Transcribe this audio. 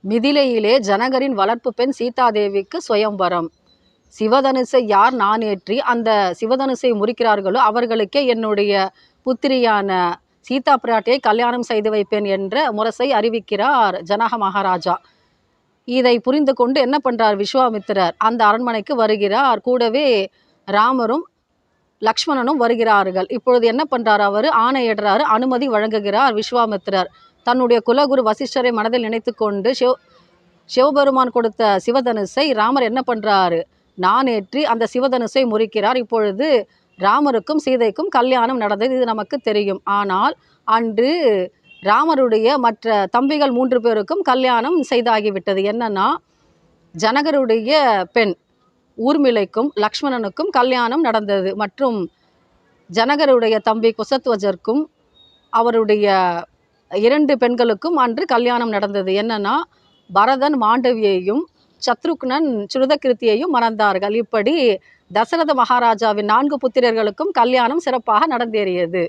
மிதிலையிலே ஜனகரின் வளர்ப்பு பெண் சீதாதேவிக்கு சுயம்பரம். சிவதனுசை யார் நானேற்றி அந்த சிவதனுசை முறிக்கிறார்களோ அவர்களுக்கே என்னுடைய புத்திரியான சீதா பிராட்டியை கல்யாணம் செய்து வைப்பேன் என்ற முரசை அறிவிக்கிறார் ஜனக மகாராஜா. இதை புரிந்து கொண்டு என்ன பண்றார் விஸ்வாமித்திரர், அந்த அரண்மனைக்கு வருகிறார். கூடவே ராமரும் லக்ஷ்மணனும் வருகிறார்கள். இப்பொழுது என்ன பண்றார், அவர் ஆணையிடுறாரு, அனுமதி வழங்குகிறார் விஸ்வாமித்திரர். தன்னுடைய குலகுரு வசிஷ்டரை மனதில் நினைத்து கொண்டு சிவபெருமான் கொடுத்த சிவதனுசை ராமர் என்ன பண்றாரு, நானேற்றி அந்த சிவதனுசை முறிக்கிறார். இப்பொழுது ராமருக்கும் சீதைக்கும் கல்யாணம் நடந்தது, இது நமக்கு தெரியும். ஆனால் அன்று ராமருடைய மற்ற தம்பிகள் 3 பேருக்கும் கல்யாணம் செய்தாகிவிட்டது. என்னன்னா, ஜனகருடைய பெண் ஊர்மிளைக்கும் லக்ஷ்மணனுக்கும் கல்யாணம் நடந்தது. மற்றும் ஜனகருடைய தம்பி குசத்வஜருக்கும் அவருடைய 2 பெண்களுக்கும் அன்று கல்யாணம் நடந்தது. என்னன்னா, பரதன் மாண்டவியையும் சத்ருக்னன் சுருதகிருத்தியையும் மணந்தார்கள். இப்படி தசரத மகாராஜாவின் 4 புத்திரர்களுக்கும் கல்யாணம் சிறப்பாக நடந்தேறியது.